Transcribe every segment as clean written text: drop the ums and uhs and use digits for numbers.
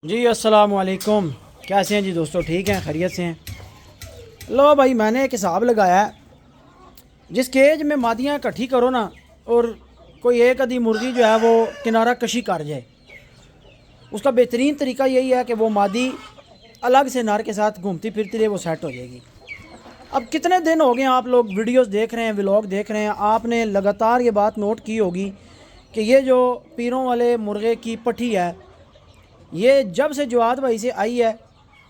जी अस्सलाम वालेकुम। कैसे हैं जी दोस्तों? ठीक हैं, खैरियत से हैं। लो भाई, मैंने एक हिसाब लगाया है। जिस केज में मादियाँ इकट्ठी करो ना, और कोई एक आधी मुर्गी जो है वो किनारा कशी कर जाए, उसका बेहतरीन तरीका यही है कि वो मादी अलग से नर के साथ घूमती फिरती रहे, वो सेट हो जाएगी। अब कितने दिन हो गए आप लोग वीडियोस देख रहे हैं, व्लॉग देख रहे हैं, आपने लगातार ये बात नोट की होगी कि ये जो पीरों वाले मुर्गे की पट्टी है, ये जब से जवाद भाई से आई है,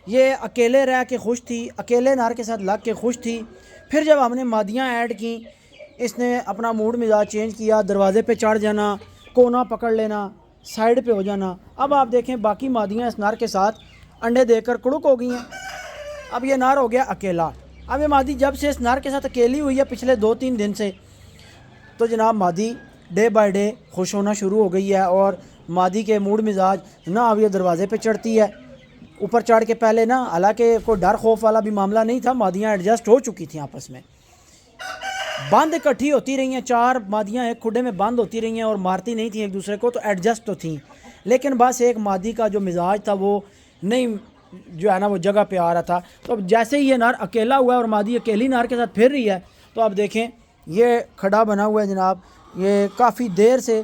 ये अकेले रह के खुश थी, अकेले नार के साथ लग के खुश थी। फिर जब हमने मादियाँ ऐड की, इसने अपना मूड मिजाज चेंज किया, दरवाज़े पे चढ़ जाना, कोना पकड़ लेना, साइड पे हो जाना। अब आप देखें बाकी मादियाँ इस नार के साथ अंडे देकर कुड़ुक हो गई हैं। अब ये नार हो गया अकेला। अब ये मादी जब से इस नार के साथ अकेली हुई है पिछले 2-3 दिन से, तो जनाब मादी डे बाय डे खुश होना शुरू हो गई है। और मादी के मूड मिजाज ना, अब ये दरवाज़े पे चढ़ती है। ऊपर चढ़ के पहले ना, हालांकि कोई डर खौफ वाला भी मामला नहीं था, मादियाँ एडजस्ट हो चुकी थी आपस में, बंद इकट्ठी होती रही हैं। 4 मादियाँ एक खुडे में बंद होती रही हैं और मारती नहीं थी एक दूसरे को, तो एडजस्ट तो थी। लेकिन बस एक मादी का जो मिजाज था वो नहीं, जो है ना, वो जगह पे आ रहा था। तो अब जैसे ही ये नार अकेला हुआ है और मादी अकेली नार के साथ फिर रही है, तो आप देखें ये खड़ा बना हुआ है जनाब। ये काफ़ी देर से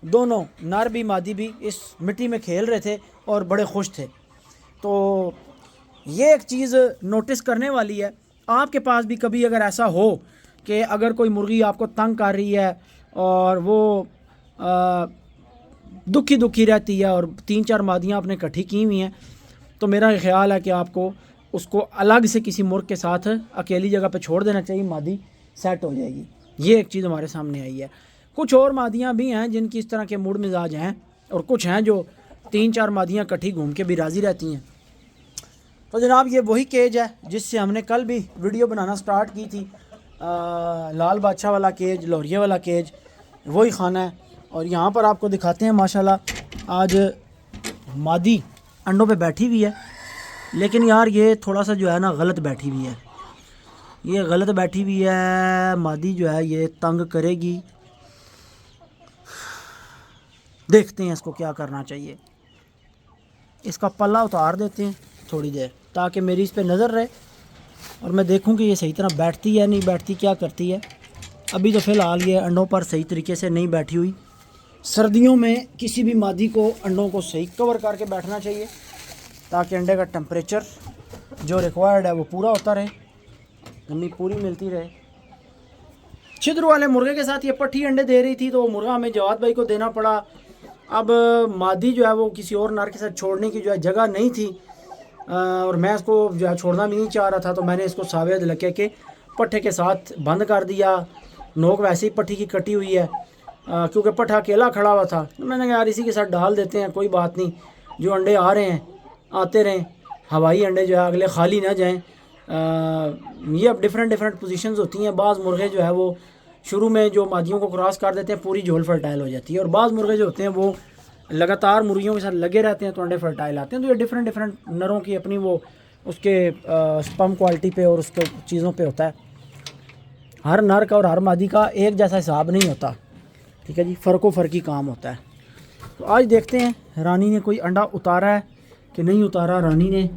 दोनों नर भी मादी भी इस मिट्टी में खेल रहे थे और बड़े खुश थे। तो ये एक चीज़ नोटिस करने वाली है। आपके पास भी कभी अगर ऐसा हो कि अगर कोई मुर्गी आपको तंग कर रही है और वो दुखी दुखी रहती है और 3-4 मादियाँ आपने इकट्ठी की हुई हैं, तो मेरा ख्याल है कि आपको उसको अलग से किसी मुर्ग के साथ अकेली जगह पे छोड़ देना चाहिए, मादी सेट हो जाएगी। ये एक चीज़ हमारे सामने आई है। कुछ और मादियाँ भी हैं जिनकी इस तरह के मूड मिजाज हैं, और कुछ हैं जो 3-4 मादियाँ इकट्ठी घूम के भी राज़ी रहती हैं। तो जनाब ये वही केज है जिससे हमने कल भी वीडियो बनाना स्टार्ट की थी। लाल बादशाह वाला केज, लौरिया वाला केज, वही खाना है। और यहाँ पर आपको दिखाते हैं माशाल्लाह आज मादी अंडों पे बैठी हुई है। लेकिन यार ये थोड़ा सा जो है ना गलत बैठी हुई है, ये गलत बैठी हुई है। मादी जो है ये तंग करेगी, देखते हैं इसको क्या करना चाहिए। इसका पल्ला उतार देते हैं थोड़ी देर, ताकि मेरी इस पर नज़र रहे और मैं देखूं कि ये सही तरह बैठती है नहीं बैठती, क्या करती है। अभी तो फ़िलहाल ये अंडों पर सही तरीके से नहीं बैठी हुई। सर्दियों में किसी भी मादी को अंडों को सही कवर करके बैठना चाहिए, ताकि अंडे का टेम्परेचर जो रिक्वायर्ड है वो पूरा होता रहे, नमी पूरी मिलती रहे। छिद्र वाले मुर्गे के साथ ये पट्टी अंडे दे रही थी, तो वो मुर्गा हमें जवाद भाई को देना पड़ा। अब मादी जो है वो किसी और नर के साथ छोड़ने की जो है जगह नहीं थी, और मैं इसको जो है छोड़ना भी नहीं चाह रहा था, तो मैंने इसको सावेद लगे के पट्टे के साथ बंद कर दिया। नोक वैसे ही पट्टी की कटी हुई है, क्योंकि पट्ठा अकेला खड़ा हुआ था। तो मैंने कहा यार इसी के साथ डाल देते हैं, कोई बात नहीं, जो अंडे आ रहे हैं आते रहें, हवाई अंडे जो है अगले खाली ना जाएँ। ये अब डिफरेंट पोजीशंस होती हैं। बाज़ मुर्गे जो है वो शुरू में जो मादियों को क्रॉस कर देते हैं, पूरी झोल फर्टाइल हो जाती है, और बाज़ मुर्गे जो होते हैं वो लगातार मुर्गियों के साथ लगे रहते हैं, तो अंडे फर्टाइल आते हैं। तो ये डिफरेंट नरों की अपनी वो उसके स्पर्म क्वालिटी पे और उसके चीज़ों पे होता है। हर नर का और हर मादी का एक जैसा हिसाब नहीं होता, ठीक है जी, फ़र्की काम होता है। तो आज देखते हैं रानी ने कोई अंडा उतारा है कि नहीं उतारा। रानी ने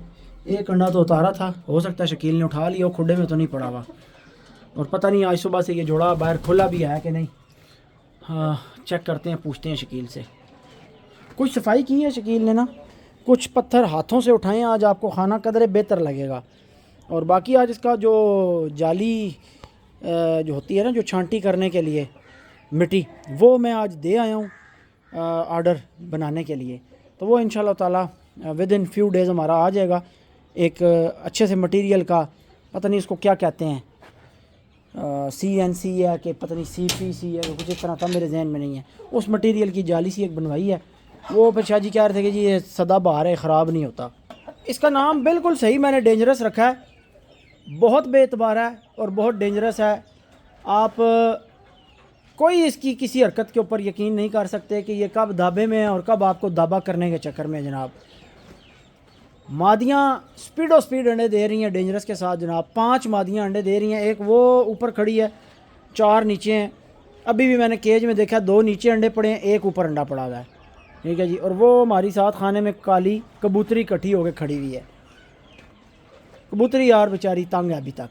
एक अंडा तो उतारा था, हो सकता है शकील ने उठा लिया, खुडे में तो नहीं पड़ा हुआ। और पता नहीं आज सुबह से ये जोड़ा बाहर खुला भी है कि नहीं। हाँ, चेक करते हैं, पूछते हैं शकील से। कुछ सफाई की है शकील ने ना, कुछ पत्थर हाथों से उठाएं, आज आपको खाना कदरे बेहतर लगेगा। और बाकी आज इसका जो जाली जो होती है ना, जो छांटी करने के लिए मिट्टी, वो मैं आज दे आया हूँ ऑर्डर बनाने के लिए। तो वो इंशाल्लाह ताला विद इन फ्यू डेज़ हमारा आ जाएगा, एक अच्छे से मटेरियल का। पता नहीं इसको क्या कहते हैं, CNC है कि पता नहीं CPC है, कुछ इस तरह था, मेरे जहन में नहीं है। उस मटेरियल की जाली सी एक बनवाई है, वो फिर शाहजी कह रहे थे कि जी ये सदाबहार है, ख़राब नहीं होता। इसका नाम बिल्कुल सही मैंने डेंजरस रखा है, बहुत बेतबार है और बहुत डेंजरस है। आप कोई इसकी किसी हरकत के ऊपर यकीन नहीं कर सकते कि ये कब दाबे में है और कब आपको दाबा करने के चक्कर में। जनाब मादियाँ स्पीड अंडे दे रही हैं डेंजरस के साथ जनाब। 5 मादियाँ अंडे दे रही हैं, एक वो ऊपर खड़ी है, 4 नीचे हैं। अभी भी मैंने केज में देखा 2 नीचे अंडे पड़े हैं, एक ऊपर अंडा पड़ा हुआ है। ठीक है जी। और वो हमारी साथ खाने में काली कबूतरी इकट्ठी होकर खड़ी हुई है। कबूतरी यार बेचारी तंग है अभी तक।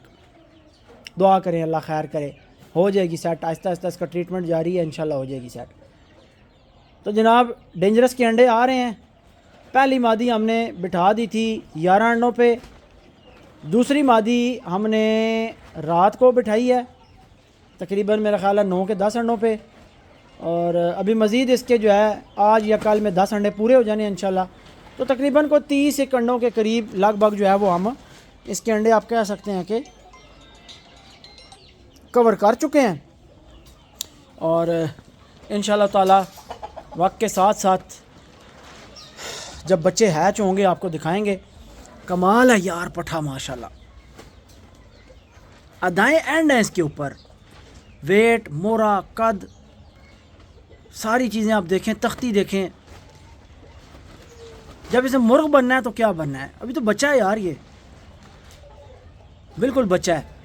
दुआ करें अल्लाह खैर करे, हो जाएगी सेट। आहिस्ता आहिस्ता इसका ट्रीटमेंट जारी है, इंशाल्लाह हो जाएगी सेट। तो जनाब डेंजरस के अंडे आ रहे हैं। पहली मादी हमने बिठा दी थी 11 अंडों पे, दूसरी मादी हमने रात को बिठाई है तकरीबन मेरा ख़्याल है 9 के 10 अंडों पे। और अभी मज़ीद इसके जो है आज या कल में 10 अंडे पूरे हो जाने हैं इंशाल्लाह। तो तकरीबन को 30 एक अंडों के करीब लगभग जो है वो हम इसके अंडे आप कह सकते हैं कि कवर कर चुके हैं। और इंशाल्लाह ताला वक्त के साथ साथ जब बच्चे हैच होंगे आपको दिखाएंगे। कमाल है यार पठा माशाल्लाह। अदाएँ एंड हैं इसके ऊपर, वेट, मोरा, कद, सारी चीज़ें आप देखें, तख्ती देखें। जब इसे मुर्ग बनना है तो क्या बनना है, अभी तो बच्चा है यार, ये बिल्कुल बच्चा है।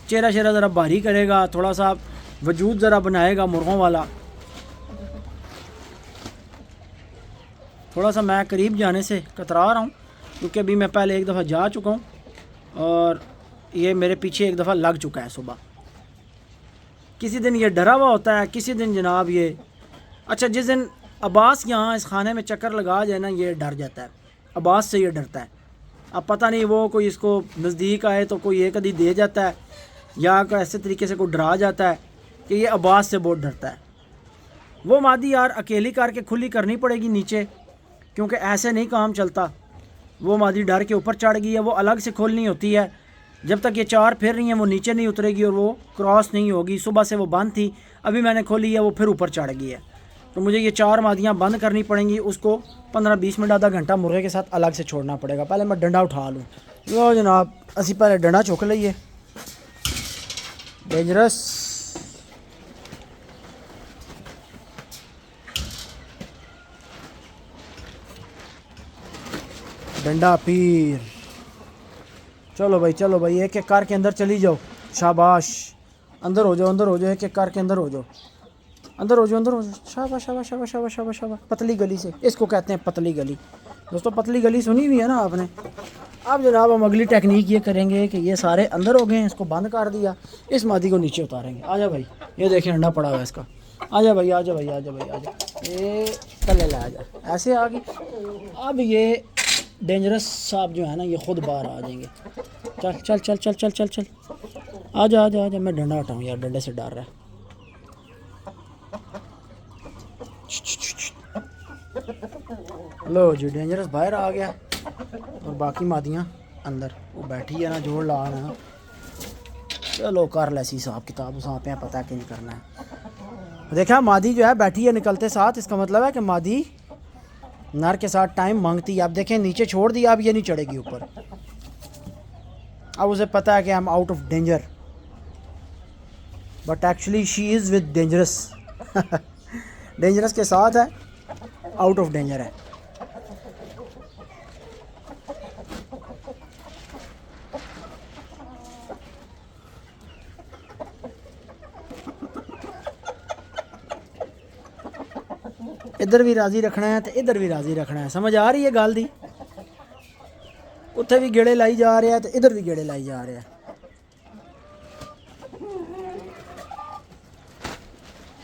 चेहरा शेरा ज़रा भारी करेगा, थोड़ा सा वजूद ज़रा बनाएगा मुर्गों वाला। थोड़ा सा मैं करीब जाने से कतरा रहा हूँ क्योंकि अभी मैं पहले एक दफ़ा जा चुका हूँ और ये मेरे पीछे एक दफ़ा लग चुका है सुबह। किसी दिन ये डरा हुआ होता है, किसी दिन जनाब ये अच्छा जिस दिन अब्बास यहाँ इस खाने में चक्कर लगा जाए ना, ये डर जाता है। अब्बास से ये डरता है। अब पता नहीं वो कोई इसको नज़दीक आए तो कोई एक आधी दे जाता है या ऐसे तरीके से कोई डरा जाता है कि ये अब्बास से बहुत डरता है। वो मादी यार अकेली करके खुली करनी पड़ेगी नीचे, क्योंकि ऐसे नहीं काम चलता। वो मादी डर के ऊपर चढ़ गई है, वो अलग से खोलनी होती है। जब तक ये चार फिर रही हैं वो नीचे नहीं उतरेगी और वो क्रॉस नहीं होगी। सुबह से वो बंद थी, अभी मैंने खोली है, वो फिर ऊपर चढ़ गई है। तो मुझे ये चार मादियाँ बंद करनी पड़ेंगी। उसको 15-20 मिनट आधा घंटा मुर्गे के साथ अलग से छोड़ना पड़ेगा। पहले मैं डंडा उठा लूँ। लो जनाब असी पहले डंडा चुक लीए। डेंजरस डंडा पीर। चलो भाई एक एक कार के अंदर चली जाओ। शाबाश, अंदर हो जाओ, अंदर हो जाओ, एक एक कार के अंदर हो जाओ, अंदर हो जाओ, अंदर हो जाओ। शाबाश शाबाश शाबाश शाबाश शाबाश शाबाश। पतली गली से, इसको कहते हैं पतली गली। दोस्तों पतली गली सुनी हुई है ना आपने। अब जनाब हम अगली टेक्निक ये करेंगे कि ये सारे अंदर हो गए हैं, इसको बंद कर दिया, इस मादी को नीचे उतारेंगे। आजा भाई, ये देखें अंडा पड़ा हुआ है इसका। आजा भाई, आजा भाई, आजा भाई, आजा। ये पल्ले ला, आजा, ऐसे आ गई। अब ये डेंजरस साहब जो है ना ये खुद बाहर आ जाएंगे। चल चल चल चल चल चल चल, आजा आजा आजा। मैं डंडा हटाऊँ यार, डंडे से डर रहा है। लो जी डेंजरस बाहर आ गया और बाकी मादियाँ अंदर वो बैठी है ना, जोड़ ला रहा। चलो कर ले सी हिसाब किताब, उस पे पता कि नहीं करना है। देखा मादी जो है बैठी है निकलते साथ, इसका मतलब है कि मादी नर के साथ टाइम मांगती है। आप देखें नीचे छोड़ दिया, अब ये नहीं चढ़ेगी ऊपर। अब उसे पता है कि I am out of danger, but actually she is with dangerous. Dangerous के साथ है, आउट ऑफ डेंजर है। इधर भी राज़ी रखना है तो इधर भी राज़ी रखना है। समझ आ रही है गल दी। उत्थे भी गेड़े लाई जा रहे हैं तो इधर भी गेड़े लाई जा रहे हैं।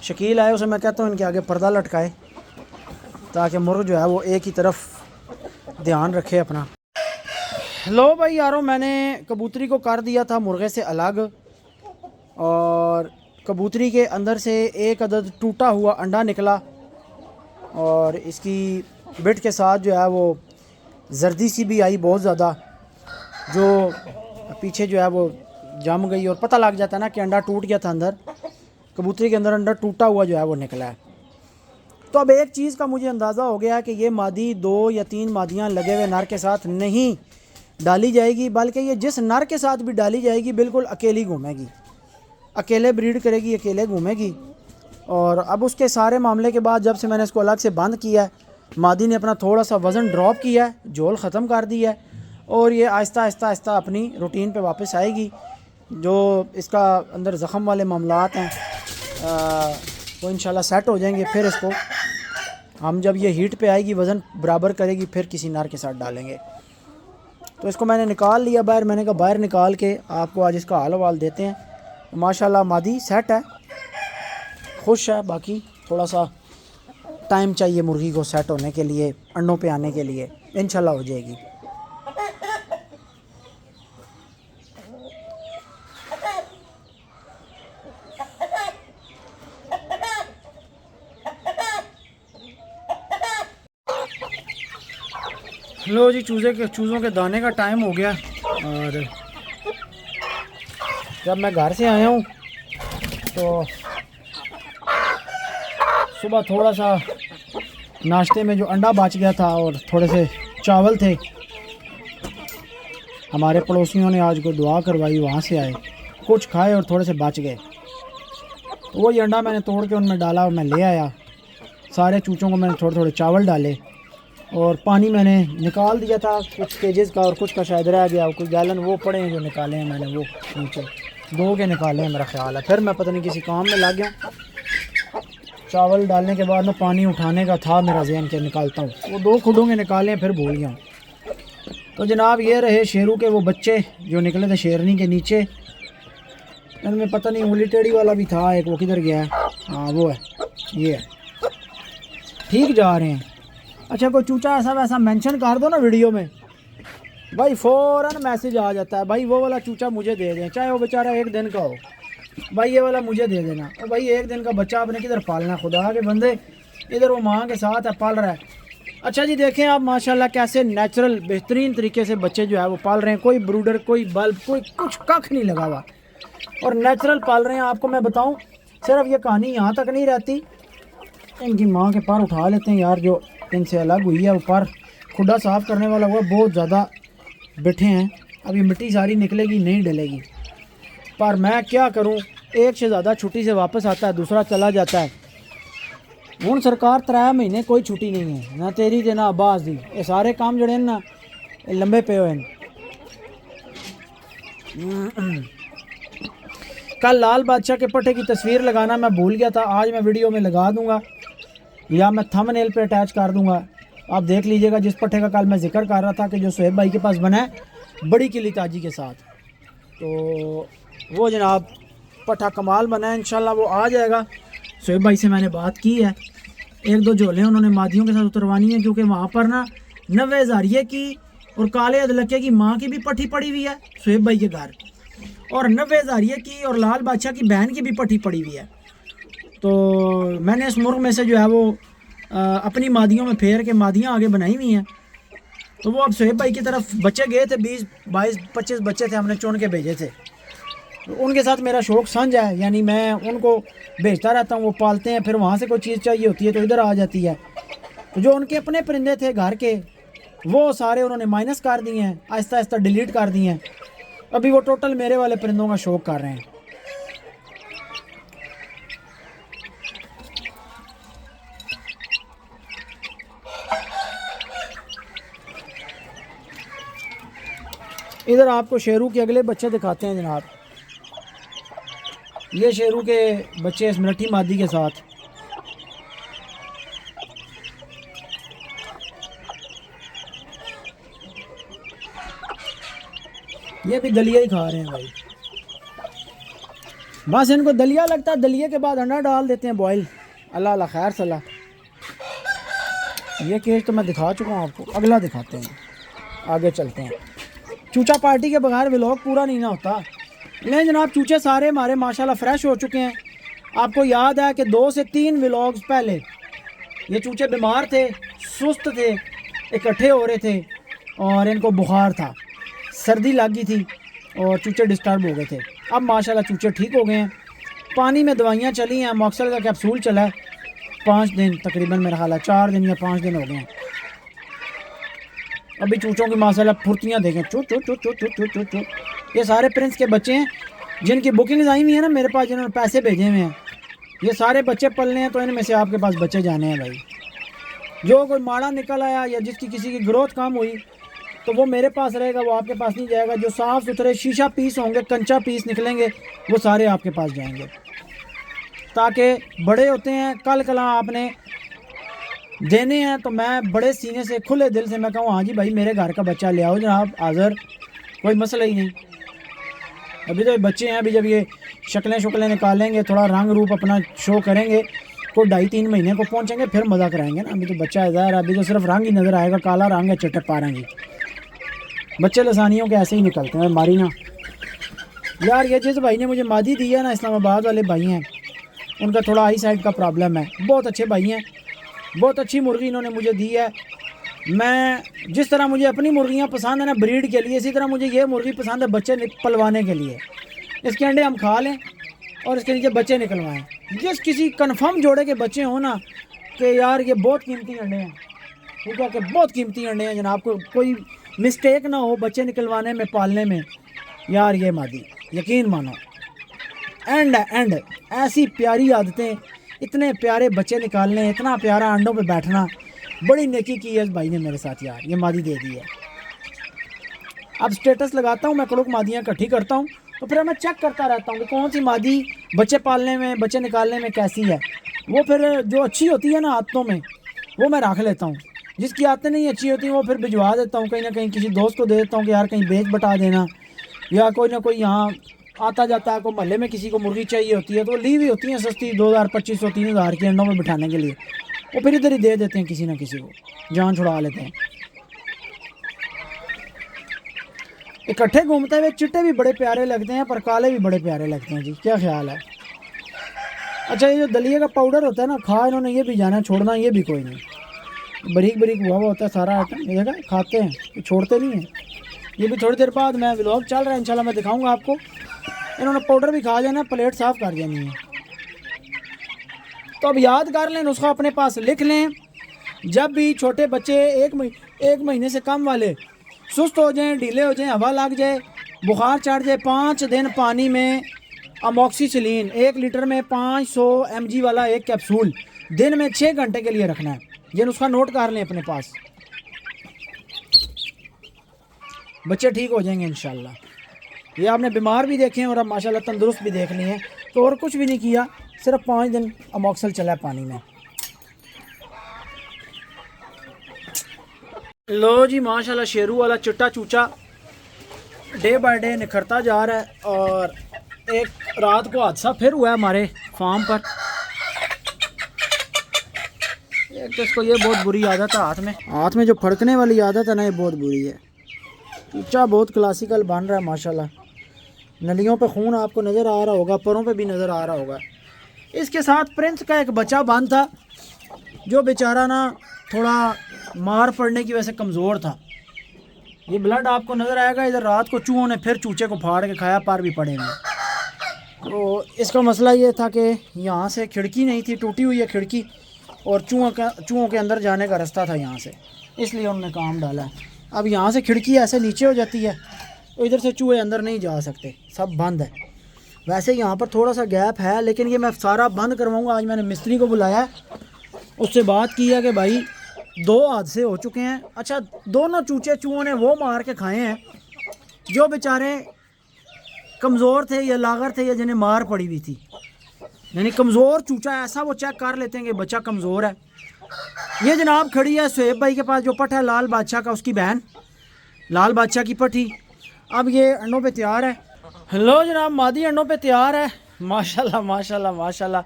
शकील आए उसे मैं कहता हूँ इनके आगे पर्दा लटकाए ताकि मुर्ग जो है वो एक ही तरफ ध्यान रखे अपना। लो भाई यारों, मैंने कबूतरी को कर दिया था मुर्गे से अलग और कबूतरी के अंदर से एक अदद टूटा हुआ अंडा निकला और इसकी बिट के साथ जो है वो जर्दी सी भी आई बहुत ज़्यादा, जो पीछे जो है वो जम गई और पता लग जाता है ना कि अंडा टूट गया था। अंदर कबूतरी के अंदर अंडा टूटा हुआ जो है वो निकला है। तो अब एक चीज़ का मुझे अंदाज़ा हो गया है कि ये मादी 2 या 3 मादियाँ लगे हुए नर के साथ नहीं डाली जाएगी, बल्कि ये जिस नर के साथ भी डाली जाएगी बिल्कुल अकेली घूमेगी, अकेले ब्रीड करेगी, अकेले घूमेगी। और अब उसके सारे मामले के बाद जब से मैंने इसको अलग से बंद किया है, मादी ने अपना थोड़ा सा वज़न ड्रॉप किया है, झोल ख़त्म कर दिया है और ये आहिस्ता आहिस्ता आहिस्ता अपनी रूटीन पे वापस आएगी। जो इसका अंदर ज़ख़म वाले मामलात हैं वो इंशाल्लाह सेट हो जाएंगे। फिर इसको हम जब ये हीट पे आएगी, वज़न बराबर करेगी, फिर किसी नर के साथ डालेंगे। तो इसको मैंने निकाल लिया बाहर। मैंने कहा बाहर निकाल के आपको आज इसका हाल हवाल देते हैं। तो माशाल्लाह मादी सेट है, खुश है। बाकी थोड़ा सा टाइम चाहिए मुर्गी को सेट होने के लिए, अंडों पे आने के लिए। इंशाल्लाह हो जाएगी। लो जी, चूज़ों के दाने का टाइम हो गया। और जब मैं घर से आया हूँ तो सुबह थोड़ा सा नाश्ते में जो अंडा बच गया था और थोड़े से चावल थे, हमारे पड़ोसियों ने आज को दुआ करवाई, वहाँ से आए, कुछ खाए और थोड़े से बच गए। तो वही अंडा मैंने तोड़ के उनमें डाला और मैं ले आया। सारे चूचों को मैंने थोड़े थोड़े चावल डाले और पानी मैंने निकाल दिया था कुछ केजेस का, और कुछ का शायद रह गया, कोई गैलन वो पड़े हैं जो निकाले हैं मैंने, वो नीचे 2 के निकाले हैं मेरा ख्याल है। फिर मैं पता नहीं किसी काम में लग गया। चावल डालने के बाद में पानी उठाने का था मेरा जहन के निकालता हूँ, वो 2 खुडों के निकाले हैं, फिर भूल गया। तो जनाब ये रहे शेरू के वो बच्चे जो निकले थे शेरनी के नीचे। इनमें पता नहीं उंगली टेढ़ी वाला भी था एक, वो किधर गया है? हाँ वो है, ये है, ठीक जा रहे हैं। अच्छा कोई चूचा ऐसा वैसा मेंशन कर दो ना वीडियो में भाई, फ़ौरन मैसेज आ जाता है भाई वो वाला चूचा मुझे दे दें, चाहे वो बेचारा 1 दिन का हो, भाई ये वाला मुझे दे देना। और भाई 1 दिन का बच्चा आपने किधर पालना, खुदा के बंदे, इधर वो माँ के साथ है, पाल रहा है। अच्छा जी देखें आप माशाल्लाह कैसे नेचुरल बेहतरीन तरीके से बच्चे जो है वो पाल रहे हैं। कोई ब्रूडर, कोई बल्ब, कोई कुछ कख नहीं लगा हुआ और नेचुरल पाल रहे हैं। आपको मैं बताऊँ, सिर्फ ये कहानी यहाँ तक नहीं रहती, इनकी माँ के पर उठा लेते हैं यार, जो इनसे अलग हुई है, ऊपर खुदा साफ़ करने वाला हुआ, बहुत ज़्यादा बैठे हैं। अभी मिट्टी सारी निकलेगी, नहीं डलेगी। पर मैं क्या करूं, एक से ज़्यादा छुट्टी से वापस आता है, दूसरा चला जाता है। हूँ सरकार 3 महीने कोई छुट्टी नहीं है, ना तेरी ते ना अब्बास दी। ये सारे काम जड़े ना लंबे पे हुए हैं। कल लाल बादशाह के पट्टे की तस्वीर लगाना मैं भूल गया था, आज मैं वीडियो में लगा दूंगा या मैं थंबनेल पे अटैच कर दूंगा, आप देख लीजिएगा। जिस पट्टे का कल मैं जिक्र कर रहा था कि जो सोहेब भाई के पास बना है बड़ी किली ताजी के साथ, तो वो जनाब पट्टा कमाल बना है, इंशाल्लाह वो आ जाएगा। सोहेब भाई से मैंने बात की है, 1-2 झोले उन्होंने मादियों के साथ उतरवानी है, क्योंकि वहाँ पर ना 90 हज़ारिये की और काले अदलके की माँ की भी पट्टी पड़ी हुई है सोहेब भाई के घर, और 90 हज़ारिये की और लाल बादशाह की बहन की भी पट्टी पड़ी हुई है। तो मैंने इस मुर्ग में से जो है वो अपनी मादियों में फेर के मादियाँ आगे बनाई हुई हैं। तो वो अब सोहेब भाई की तरफ बच्चे गए थे, 20, 22, 25 बच्चे थे, हमने चुन के भेजे थे। तो उनके साथ मेरा शौक़ सांझ है, यानी मैं उनको भेजता रहता हूँ, वो पालते हैं, फिर वहाँ से कोई चीज़ चाहिए होती है तो इधर आ जाती है। तो जो उनके अपने परिंदे थे घर के, वो सारे उन्होंने माइनस कर दिए हैं, आहिस्ता आहिस्ता डिलीट कर दिए हैं। अभी वो टोटल मेरे वाले परिंदों का शौक़ कर रहे हैं। इधर आपको शेरू के अगले बच्चे दिखाते हैं जनाब। ये शेरू के बच्चे इस मिनटी मादी के साथ, ये भी दलिया ही खा रहे हैं भाई। बस इनको दलिया लगता है, दलिया के बाद अंडा डाल देते हैं बॉयल। अल्लाह अल्लाह खैर सलाह। ये केस तो मैं दिखा चुका हूँ आपको, अगला दिखाते हैं, आगे चलते हैं। चूचा पार्टी के बगैर व्लॉग पूरा नहीं ना होता। नहीं जनाब, चूचे सारे हमारे माशाल्लाह फ़्रेश हो चुके हैं। आपको याद है कि 2 से 3 व्लॉग्स पहले ये चूचे बीमार थे, सुस्त थे, इकट्ठे हो रहे थे और इनको बुखार था, सर्दी लगी थी और चूचे डिस्टर्ब हो गए थे। अब माशाल्लाह चूचे ठीक हो गए हैं। पानी में दवाइयाँ चली हैं, मॉक्सल का कैप्सूल चला है, 5 दिन तकरीबन, मेरा ख्याल है 4 दिन या 5 दिन हो गए हैं। अभी चूचों की माशाल्लाह फुर्तियाँ देखें, चू चू चू चू चू चू चू चू। ये सारे प्रिंस के बच्चे हैं जिनकी बुकिंग्स आई हुई है ना मेरे पास, जिन्होंने पैसे भेजे हुए हैं। ये सारे बच्चे पलने हैं, तो इनमें से आपके पास बच्चे जाने हैं भाई। जो कोई माड़ा निकल आया या जिसकी किसी की ग्रोथ कम हुई तो वो मेरे पास रहेगा, वो आपके पास नहीं जाएगा। जो साफ़ सुथरे शीशा पीस होंगे, कंचा पीस निकलेंगे, वो सारे आपके पास जाएंगे। ताकि बड़े होते हैं कल कला आपने देने हैं तो मैं बड़े सीने से खुले दिल से मैं कहूँ हाँ जी भाई मेरे घर का बच्चा ले आओ जनाब हाज़िर, कोई मसला ही नहीं। अभी तो बच्चे हैं, अभी जब ये शक्लें निकालेंगे, थोड़ा रंग रूप अपना शो करेंगे, को 2.5-3 महीने को पहुँचेंगे फिर मज़ा कराएंगे ना। अभी तो बच्चा इधर, अभी तो सिर्फ रंग ही नज़र आएगा, काला रंग है, चटक पा रही बच्चे लसानियों के ऐसे ही निकलते हैं मारी ना यार। ये जिस भाई ने मुझे मादी दी है ना, इस्लामाबाद वाले भाई हैं, उनका थोड़ा आई साइड का प्रॉब्लम है। बहुत अच्छे भाई हैं, बहुत अच्छी मुर्गी इन्होंने मुझे दी है। मैं जिस तरह मुझे अपनी मुर्गियाँ पसंद है ना ब्रीड के लिए, इसी तरह मुझे ये मुर्गी पसंद है बच्चे पलवाने के लिए। इसके अंडे हम खा लें और इसके नीचे बच्चे निकलवाएं। जिस किसी कन्फर्म जोड़े के बच्चे हों ना कि यार ये बहुत कीमती अंडे हैं, ठीक है, कि बहुत कीमती अंडे हैं जनाब, को कोई मिस्टेक ना हो बच्चे निकलवाने में, पालने में, यार ये मादी यकीन मानो एंड ऐसी प्यारी आदतें, इतने प्यारे बच्चे निकालने, इतना प्यारा अंडों पे बैठना, बड़ी नेकी की है इस भाई ने मेरे साथ यार। ये मादी दे दी है। अब स्टेटस लगाता हूँ मैं, कड़क मादियाँ इकट्ठी करता हूँ तो फिर मैं चेक करता रहता हूँ कि कौन सी मादी बच्चे पालने में, बच्चे निकालने में कैसी है। वो फिर जो अच्छी होती है ना आदतों में, वो मैं रख लेता हूँ। जिसकी आदतें नहीं अच्छी होती वो फिर भिजवा देता हूँ कहीं ना कहीं, किसी दोस्त को दे देता हूँ कि यार कहीं बेच बटा देना, या कोई ना कोई यहाँ आता जाता है, कोई मोहल्ले में किसी को मुर्गी चाहिए होती है तो ली हुई होती है सस्ती 2000, 2500, 3000 के अंडों में बिठाने के लिए, वो फिर इधर ही दे देते हैं किसी ना किसी को, जान छुड़ा लेते हैं। इकट्ठे घूमते हुए चिट्टे भी बड़े प्यारे लगते हैं पर काले भी बड़े प्यारे लगते हैं जी, क्या ख्याल है। अच्छा ये जो दलिए का पाउडर होता है ना, खा इन्होंने ये भी जाना, छोड़ना ये भी कोई नहीं, बारीक बारीक हुआ होता है सारा आइटम, ये देखा खाते हैं, छोड़ते नहीं हैं। ये भी थोड़ी देर बाद मैं व्लॉग चल रहा है इंशाल्लाह मैं दिखाऊंगा आपको। इन्होंने पाउडर भी खा जाना, प्लेट साफ़ कर जानी है। तो अब याद कर लें, नुस्खा अपने पास लिख लें। जब भी छोटे बच्चे एक महीने से कम वाले सुस्त हो जाएं, ढीले हो जाएं, हवा लग जाए, बुखार चढ़ जाए, 5 दिन पानी में अमोक्सिसिलिन 1 लीटर में 500 mg वाला एक कैप्सूल दिन में 6 घंटे के लिए रखना है। ये नुस्खा नोट कर लें अपने पास, बच्चे ठीक हो जाएंगे इंशाल्लाह। ये आपने बीमार भी देखे हैं और अब माशाल्लाह तंदुरुस्त भी देख लिए हैं। तो और कुछ भी नहीं किया, सिर्फ 5 दिन अमोक्सल चला पानी में। लो जी माशाल्लाह शेरू वाला चिट्टा चूचा डे बाय डे निखरता जा रहा है। और एक रात को हादसा फिर हुआ है हमारे फार्म पर। एक तो इसको ये बहुत बुरी आदत है, हाथ में जो फड़कने वाली आदत है ना, ये बहुत बुरी है। चूचा बहुत क्लासिकल बन रहा है माशाल्लाह। नलियों पे खून आपको नज़र आ रहा होगा, परों पे भी नज़र आ रहा होगा। इसके साथ प्रिंस का एक बच्चा बंद था जो बेचारा ना थोड़ा मार पड़ने की वजह से कमज़ोर था। ये ब्लड आपको नज़र आएगा इधर। रात को चूहों ने फिर चूचे को फाड़ के खाया, पर भी पड़े हैं। तो इसका मसला ये था कि यहाँ से खिड़की नहीं थी, टूटी हुई है खिड़की, और चूहों के अंदर जाने का रास्ता था यहाँ से, इसलिए उन्होंने काम डाला है। अब यहाँ से खिड़की ऐसे नीचे हो जाती है तो इधर से चूहे अंदर नहीं जा सकते, सब बंद है। वैसे यहाँ पर थोड़ा सा गैप है, लेकिन ये मैं सारा बंद करवाऊँगा। आज मैंने मिस्त्री को बुलाया है, उससे बात की है कि भाई 2 हादसे हो चुके हैं। अच्छा, दोनों चूहों ने वो मार के खाए हैं जो बेचारे कमज़ोर थे या लागर थे या जिन्हें मार पड़ी हुई थी। यानी कमज़ोर चूचा ऐसा वो चेक कर लेते हैं कि बच्चा कमज़ोर है। ये जनाब खड़ी है सुहेब भाई के पास जो पट है लाल बादशाह का, उसकी बहन लाल बादशाह की पठी। अब ये अंडों पे तैयार है। हेलो जनाब, मादी अंडों पे तैयार है माशाल्लाह माशाल्लाह माशाल्लाह।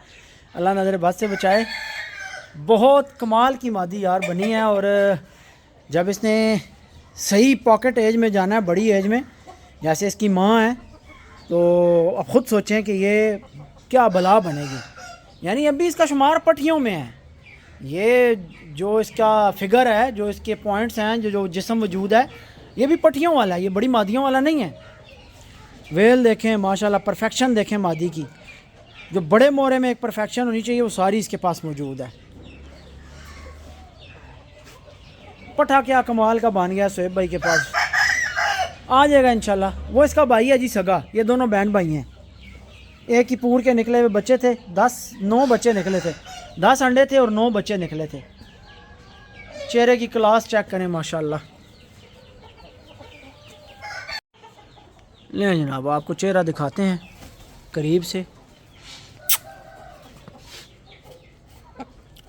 अल्लाह नज़र बद से बचाए। बहुत कमाल की मादी यार बनी है। और जब इसने सही पॉकेट एज में जाना है, बड़ी एज में, जैसे इसकी माँ है, तो अब ख़ुद सोचें कि ये क्या बला बनेगी। यानी अभी इसका शुमार पट्टियों में है। ये जो इसका फिगर है, जो इसके पॉइंट्स हैं, जो जिस्म वजूद है, ये भी पट्टियों वाला है, ये बड़ी मादियों वाला नहीं है। वेल देखें माशाल्लाह, परफेक्शन देखें मादी की। जो बड़े मोरे में एक परफेक्शन होनी चाहिए वो सारी इसके पास मौजूद है। पठा क्या कमाल का बन गया सुहेब भाई के पास, आ जाएगा इंशाल्लाह। वो इसका भाई है जी सगा, ये दोनों बहन भाई हैं। एक ही पूर के निकले हुए बच्चे थे, 9 बच्चे निकले थे, 10 अंडे थे और 9 बच्चे निकले थे। चेहरे की क्लास चेक करें माशाल्लाह। ले जनाब आपको चेहरा दिखाते हैं करीब से।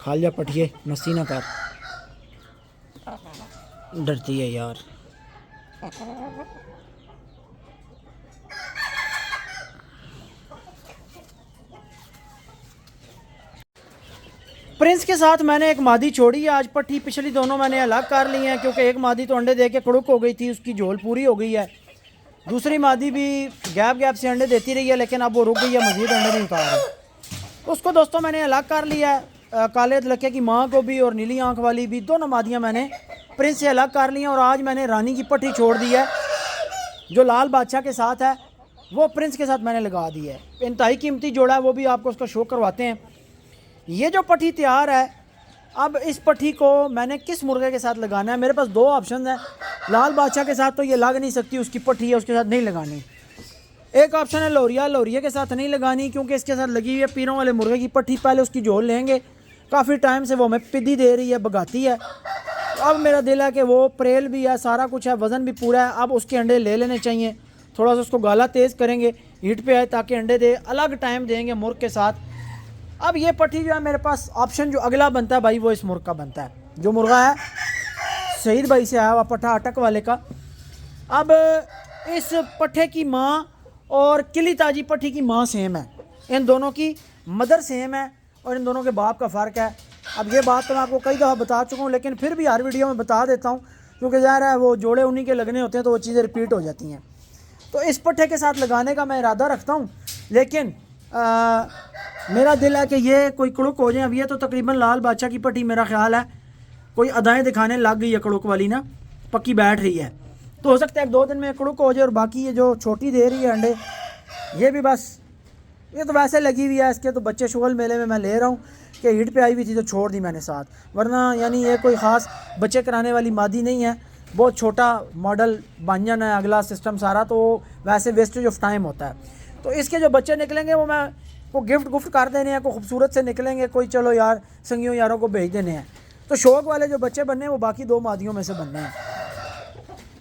खा लिया पटिए, मस्ती ना कर, डरती है यार। प्रिंस के साथ मैंने एक मादी छोड़ी है आज। पट्टी पिछली दोनों मैंने अलग कर ली हैं क्योंकि एक मादी तो अंडे दे के कड़ुक हो गई थी, उसकी झोल पूरी हो गई है। दूसरी मादी भी गैप गैप से अंडे देती रही है, लेकिन अब वो रुक गई है, मज़ीद अंडे नहीं उतार रही। तो उसको दोस्तों मैंने अलग कर लिया है। काले लड़के की माँ को भी और नीली आँख वाली भी, दोनों मादियाँ मैंने प्रिंस से अलग कर ली हैं। और आज मैंने रानी की पट्टी छोड़ दी है जो लाल बादशाह के साथ है, वो प्रिंस के साथ मैंने लगा दी है। इंतहाई कीमती जोड़ा है, वो भी आपको उसका शो करवाते हैं। ये जो पट्टी तैयार है, अब इस पट्टी को मैंने किस मुर्गे के साथ लगाना है, मेरे पास दो ऑप्शन है। लाल बादशाह के साथ तो ये लग नहीं सकती, उसकी पट्टी है, उसके साथ नहीं लगानी। एक ऑप्शन है लोरिया, लोरिया के साथ नहीं लगानी क्योंकि इसके साथ लगी हुई है पीरों वाले मुर्गे की पट्टी। पहले उसकी झोल लेंगे, काफ़ी टाइम से वो हमें पिद्दी दे रही है, भगाती है। अब मेरा दिल है कि वो प्रेल भी है, सारा कुछ है, वज़न भी पूरा है। अब उसके अंडे ले लेने चाहिए, थोड़ा सा उसको गाला तेज़ करेंगे, हीट पे आए ताकि अंडे दे, अलग टाइम देंगे मुर्ग के साथ। अब ये पट्टी जो है मेरे पास ऑप्शन जो अगला बनता है भाई, वो इस मुर्ग का बनता है, जो मुर्गा है शहीद भाई से आया हुआ पट्टा अटक वाले का। अब इस पट्टे की माँ और किली ताजी पट्टी की माँ सेम है, इन दोनों की मदर सेम है और इन दोनों के बाप का फ़र्क है। अब ये बात तो मैं आपको कई दफ़ा बता चुका हूँ, लेकिन फिर भी हर वीडियो में बता देता हूँ क्योंकि ज़ाहिर है वो जोड़े उन्हीं के लगने होते हैं तो वो चीज़ें रिपीट हो जाती हैं। तो इस पट्टे के साथ लगाने का मैं इरादा रखता हूँ, लेकिन मेरा दिल है कि ये कोई कड़ुक हो जाए। अब ये तो तकरीबन लाल बादशाह की पट्टी मेरा ख्याल है कोई अदाएँ दिखाने लग गई है, कड़ुक वाली ना पक्की बैठ रही है। तो हो सकता है 1-2 दिन में कड़ुक हो जाए। और बाकी ये जो छोटी दे रही है अंडे, ये भी बस, ये तो वैसे लगी हुई है, इसके तो बच्चे शुगल मेले में मैं ले रहा हूँ कि हीट पे आई हुई थी तो छोड़ दी मैंने साथ, वरना यानी ये कोई ख़ास बच्चे कराने वाली मादी नहीं है, बहुत छोटा मॉडल बांजन है, अगला सिस्टम सारा, तो वैसे वेस्टेज ऑफ टाइम होता है। तो इसके जो बच्चे निकलेंगे वो मैं को गिफ्ट कर देने हैं, कोई खूबसूरत से निकलेंगे, कोई चलो यार संगियों यारों को भेज देने हैं। तो शौक वाले जो बच्चे बनने हैं वो बाकी 2 मादियों में से बनने हैं।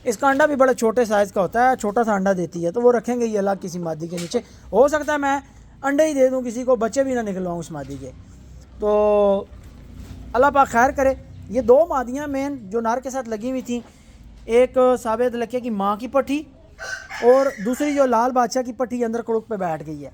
इसका अंडा भी बड़े छोटे साइज़ का होता है, छोटा सा अंडा देती है, तो वो रखेंगे ये अलग किसी मादी के नीचे। हो सकता है मैं अंडे ही दे दूँ किसी को, बच्चे भी ना निकलवाऊँ उस मादी के। तो अल्लाह पाक खैर करे। ये 2 मादियाँ मेन जो नार के साथ लगी हुई थी, एक साबित लक्के की माँ की पट्टी और दूसरी जो लाल बादशाह की पट्टी अंदर कड़ुक पे बैठ गई है।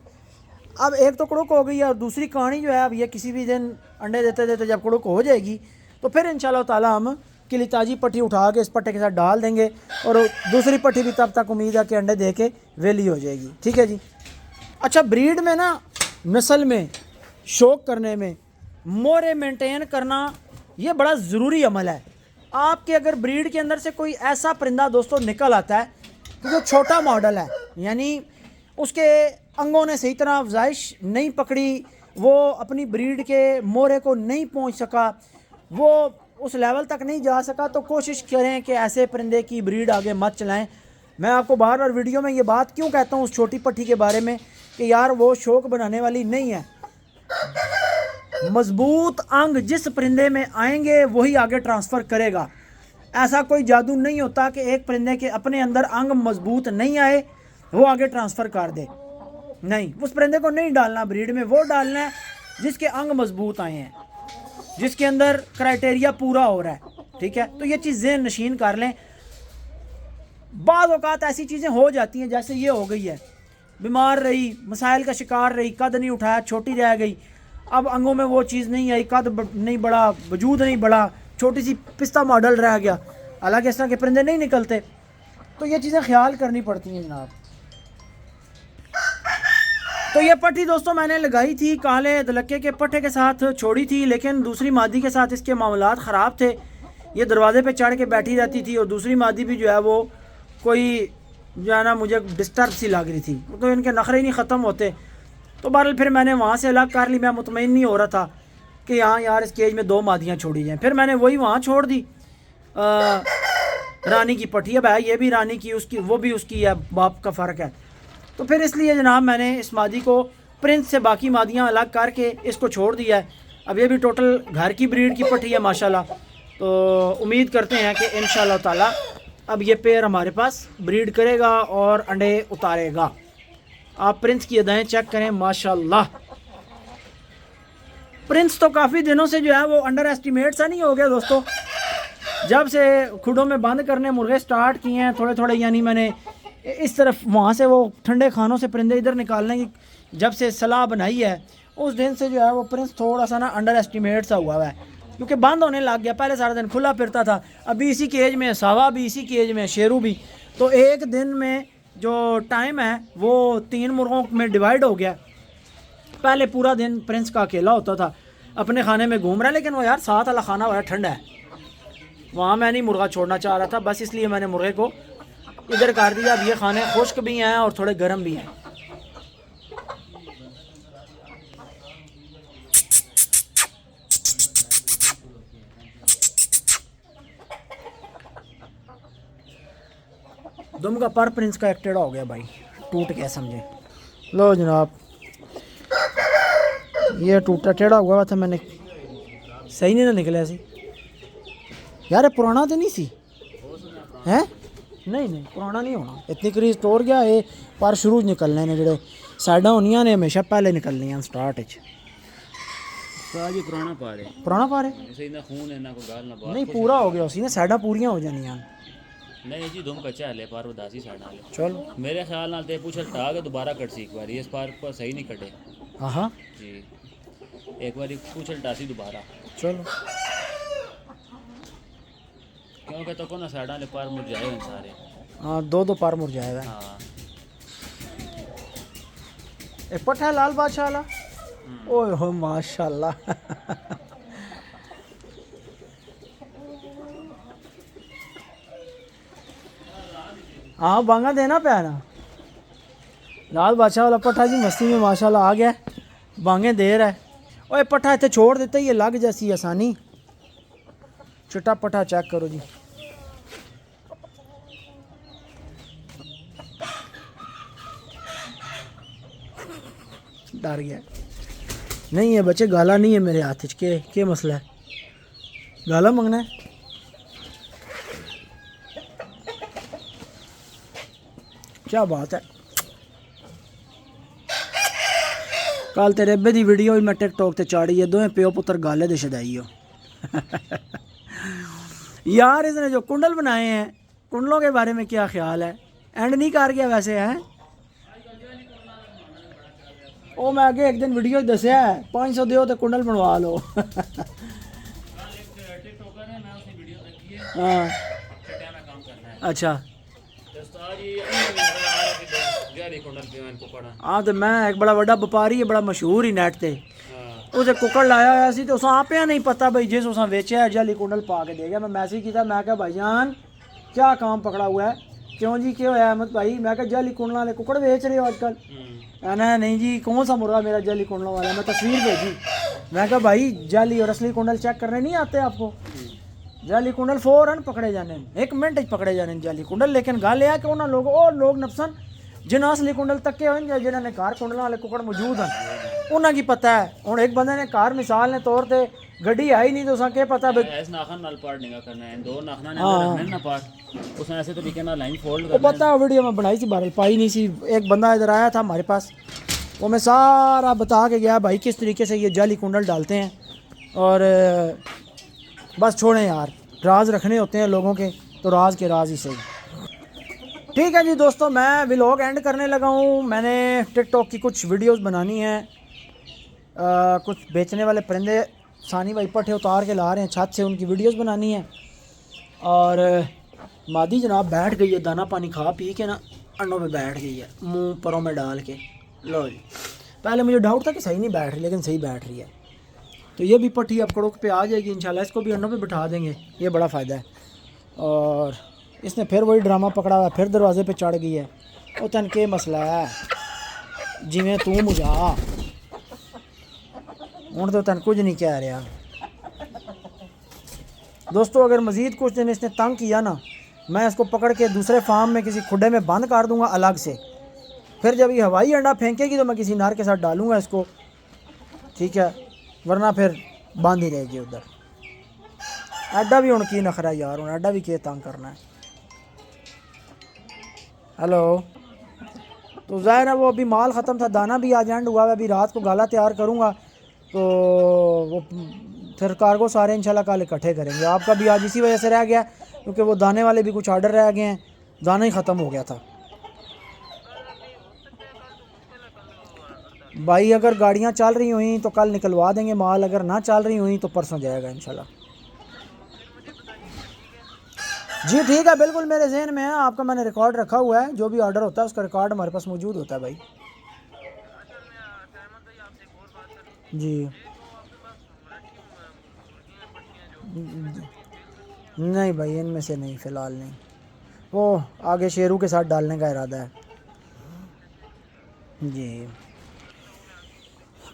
अब एक तो कड़ुक हो गई है और दूसरी कहानी जो है, अब ये किसी भी दिन अंडे देते देते जब कड़ुक हो जाएगी तो फिर इंशाल्लाह ताला हम किली ताजी पट्टी उठा के इस पट्टे के साथ डाल देंगे और दूसरी पट्टी भी तब तक उम्मीद है कि अंडे दे के वेली हो जाएगी। ठीक है जी। अच्छा, ब्रीड में ना, नस्ल में शौक करने में मोरे मेंटेन करना ये बड़ा ज़रूरी अमल है। आपके अगर ब्रीड के अंदर से कोई ऐसा परिंदा दोस्तों निकल आता है जो छोटा मॉडल है, यानी उसके अंगों ने सही तरह अफजाइश नहीं पकड़ी, वो अपनी ब्रीड के मोरे को नहीं पहुंच सका, वो उस लेवल तक नहीं जा सका, तो कोशिश करें कि ऐसे परिंदे की ब्रीड आगे मत चलाएं। मैं आपको बार बार वीडियो में ये बात क्यों कहता हूँ उस छोटी पट्टी के बारे में कि यार वो शौक बनाने वाली नहीं है। मजबूत अंग जिस परिंदे में आएंगे वही आगे ट्रांसफ़र करेगा। ऐसा कोई जादू नहीं होता कि एक परिंदे के अपने अंदर अंग मजबूत नहीं आए वो आगे ट्रांसफ़र कर दे, नहीं, उस परिंदे को नहीं डालना ब्रीड में। वो डालना है जिसके अंग मजबूत आए हैं, जिसके अंदर क्राइटेरिया पूरा हो रहा है। ठीक है, तो ये चीज़ें नशीन कर लें। बाद औक़ात ऐसी चीज़ें हो जाती हैं जैसे ये हो गई है, बीमार रही, मसाइल का शिकार रही, कद नहीं उठाया, छोटी रह गई, अब अंगों में वो चीज़ नहीं आई, कद नहीं बढ़ा, वजूद नहीं बढ़ा, छोटी सी पिस्ता मॉडल रह गया, हालांकि इस तरह के परिंदे नहीं निकलते। तो ये चीज़ें ख्याल करनी पड़ती हैं जनाब। तो ये पट्टी दोस्तों मैंने लगाई थी काले दलक्के के पट्टे के साथ छोड़ी थी, लेकिन दूसरी मादी के साथ इसके मामलात ख़राब थे। ये दरवाजे पे चढ़ के बैठी रहती थी और दूसरी मादी भी जो है वो कोई जो है ना मुझे डिस्टर्ब सी लग रही थी, तो इनके नखरे ही नहीं ख़त्म होते। तो बहरहाल फिर मैंने वहाँ से अलग कर ली। मैं मुतमईन नहीं हो रहा था कि यहाँ यार इस केज में 2 मादियाँ छोड़ी जाएँ, फिर मैंने वही वहाँ छोड़ दी रानी की पट्टी। अब है ये भी रानी की, उसकी वो भी उसकी है, बाप का फ़र्क है। तो फिर इसलिए जनाब मैंने इस मादी को प्रिंस से बाकी मादियाँ अलग करके इसको छोड़ दिया है। अब ये भी टोटल घर की ब्रीड की पट्टी है माशाल्लाह। तो उम्मीद करते हैं कि इंशाल्लाह ताला अब ये पेयर हमारे पास ब्रीड करेगा और अंडे उतारेगा। आप प्रिंस की अदाएँ चेक करें माशाल्लाह। प्रिंस तो काफ़ी दिनों से जो है वो अंडर एस्टिमेट सा नहीं हो गया दोस्तों। जब से खुडों में बंद करने मुर्गे स्टार्ट किए हैं थोड़े थोड़े, यानी मैंने इस तरफ वहाँ से वो ठंडे खानों से परिंदे इधर निकालने की जब से सलाह बनाई है, उस दिन से जो है वो प्रिंस थोड़ा सा ना अंडर एस्टिमेट सा हुआ है, क्योंकि बंद होने लग गया। पहले सारा दिन खुला फिरता था, अभी इसी केज में, सावा भी इसी केज में, शेरू भी। तो एक दिन में जो टाइम है वो 3 मुर्गों में डिवाइड हो गया। पहले पूरा दिन प्रिंस का अकेला होता था, अपने खाने में घूम रहा है, लेकिन वो यार साथ वाला खाना बड़ा ठंडा है, वहाँ मैं नहीं मुर्गा छोड़ना चाह रहा था, बस इसलिए मैंने मुर्गे को इधर कर दिया। अब ये खाने खुश्क भी हैं और थोड़े गर्म भी हैं। दुम का पर प्रिंस का एक टेढ़ा हो गया भाई, टूट गया समझे। लो जनाब, ये टूटा टेढ़ा हुआ था, मैंने सही नहीं ना निकला सी यार, पुराना तो नहीं सी है, नहीं पुराना नहीं होना, इतनी करीज तोड़ गया ये। पर शुरू निकलने ने जेडे साइडा होनियां ने हमेशा पहले निकलनियां स्टार्ट च। पुराना पा रहे, पुराना पा रहे सही ना खून है ना कोई गाल ना बात। नहीं पूरा हो गया उसी ने, साइडा पूरियां हो जानियां। नहीं जी दुम कच्चा है पर उदासी साड़ा ले। चलो मेरे ख्याल नाल ते पूछ हटा के दोबारा कट सी एक बार, इस बार पर सही नहीं कटे। हाँ जी एक बार पूछ हटा सी दोबारा, चलो, क्योंकि तो ना साड़ा ले पर मुरझाए हैं सारे। हाँ दो पार मुरझाएगा। हाँ एक पट्टा है लाल बादशाह वाला, ओए हो माशाल्लाह। हाँ बांगा देना पे ना, लाल बादशाह वाला पट्टा जी मस्ती में माशाल्लाह आ गया, बांगे दे रहा है। ओए पट्टा इतने छोड़ देते, ये लग जैसी आसानी। चिट्टा पट्टा चेक करो जी, डर गया। नहीं है बच्चे, गाला नहीं है मेरे हाथ के मसला है, गाला मंगना है। क्या बात है, कल तेरे अब्बे दी वीडियो भी मैं टिकटॉक ते चाड़ी है, दोवें प्यो पुत्र गाले दे छदाई हो। यार इसने जो कुंडल बनाए हैं, कुंडलों के बारे में क्या ख्याल है? एंड नहीं कर गया वैसे है वो, मैं आगे एक दिन वीडियो दसिया है 500 दो तो कुंडल बनवा लो। हाँ अच्छा हाँ, तो मैं एक बड़ा बड़ा व्यापारी है, बड़ा मशहूर ही नेट ते, उसे कुकड़ लाया हुआ सी, तो उस आप नहीं पता भाई जिस उस वेचा है जाली कुंडल पा के दे गया। मैं मैसेज किया, मैं क्या भाईजान क्या काम पकड़ा हुआ है, क्यों जी क्या होया अहमद भाई? मैं क्या जाली कुंडल वाले कुकड़ बेच रहे हो आजकल? कहना नहीं जी कौन सा मुर्गा मेरा जाली कुंडलों वाला है, मैं तस्वीर भेजी। मैं कहा भाई जाली और असली कुंडल चेक करने नहीं आते आपको? जाली कुंडल फौरन पकड़े जाने, 1 मिनट पकड़े जाने जाली कुंडल। लेकिन गल यह कि उन्होंने लोग और लोग नफसन जिन्हें असली कुंडल तके हो, जिन्होंने घर कुंडल वाले कुकड़ मौजूद हैं, उन्हें की पता है। हूँ एक बंदे ने घर मिसाल ने तौर पर गड्डी आई नहीं तो क्या पता ऐसे तरीके ना लाइन फोल्ड वो पता वीडियो में बनाई थी, बहरहाल पाई नहीं सी। एक बंदा इधर आया था हमारे पास, वो मैं सारा बता के गया भाई किस तरीके से ये जाली कुंडल डालते हैं। और बस छोड़ें यार, राज रखने होते हैं लोगों के तो राज के राज ही सही। ठीक है जी दोस्तों, मैं व्लॉग एंड करने लगा हूँ। मैंने टिकटॉक की कुछ वीडियोस बनानी है, कुछ बेचने वाले परिंदे सानी भाई पट्टे उतार के ला रहे हैं छत से, उनकी वीडियोस बनानी है। और मादी जनाब बैठ गई है, दाना पानी खा पी के ना अंडों में बैठ गई है, मुंह परों में डाल के। लो जी, पहले मुझे डाउट था कि सही नहीं बैठ रही, लेकिन सही बैठ रही है। तो ये भी पट्टी अब कड़ोक पे आ जाएगी इंशाल्लाह, इसको भी अंडों पे बिठा देंगे, ये बड़ा फ़ायदा है। और इसने फिर वही ड्रामा पकड़ा हुआ, फिर दरवाजे पे चढ़ गई है। वो तन के मसला है, जिमें तू मुझा हूँ तो तन कुछ नहीं कह रहा। दोस्तों अगर मज़ीद कुछ दिन इसने तंग किया ना, मैं इसको पकड़ के दूसरे फार्म में किसी खुडे में बंद कर दूंगा अलग से। फिर जब ये हवाई अंडा फेंकेगी तो मैं किसी नार के साथ डालूंगा इसको, ठीक है, वरना फिर बंद ही रहेगी उधर। अड्डा भी उनकी नखरा यार, उन्हें अड्डा भी के तंग करना है। हेलो, तो ज़ाहिर है वो अभी माल ख़त्म था, दाना भी आज एंड हुआ है, अभी रात को गाला तैयार करूँगा तो वो फिर कार्गो सारे इंशाल्लाह कल इकट्ठे करेंगे। आपका भी आज इसी वजह से रह गया क्योंकि वो दाने वाले भी कुछ ऑर्डर रह गए हैं, दाना ही ख़त्म हो गया था। भाई अगर गाड़ियाँ चल रही हुई तो कल निकलवा देंगे माल, अगर ना चल रही हुई तो परसों जाएगा इंशाल्लाह। जी ठीक है, बिल्कुल मेरे जहन में है, आपका मैंने रिकॉर्ड रखा हुआ है, जो भी ऑर्डर होता है उसका रिकॉर्ड हमारे पास मौजूद होता है भाई। जी नहीं भाई, इनमें से नहीं, फ़िलहाल नहीं, वो आगे शेरू के साथ डालने का इरादा है। जी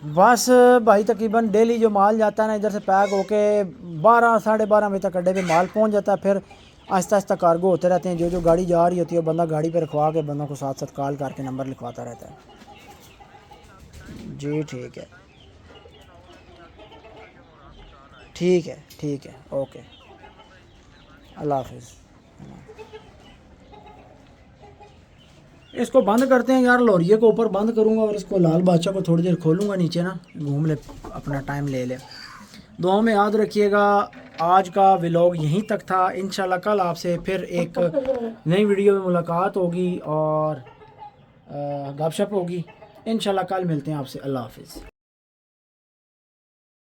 बस भाई, तकरीबन डेली जो माल जाता है ना इधर से पैक होके 12 साढ़े 12 बजे तक अड्डे पे माल पहुंच जाता है। फिर आहिस्ता आहिस्ता कार्गो होते रहते हैं, जो जो गाड़ी जा रही होती है बंदा गाड़ी पे रखवा के बंदों को साथ साथ कॉल करके नंबर लिखवाता रहता है। जी ठीक है, ठीक है, ठीक है, ओके, अल्लाह हाफिज़। इसको बंद करते हैं यार, लोरिये को ऊपर बंद करूँगा और इसको लाल बादशाह को थोड़ी देर खोलूँगा नीचे ना, घूम ले, अपना टाइम ले ले। दुआ में याद रखिएगा। आज का व्लॉग यहीं तक था, इंशाल्लाह कल आपसे फिर एक नई वीडियो में मुलाकात होगी और गपशप होगी। इंशाल्लाह कल मिलते हैं आपसे। अल्लाह हाफिज़।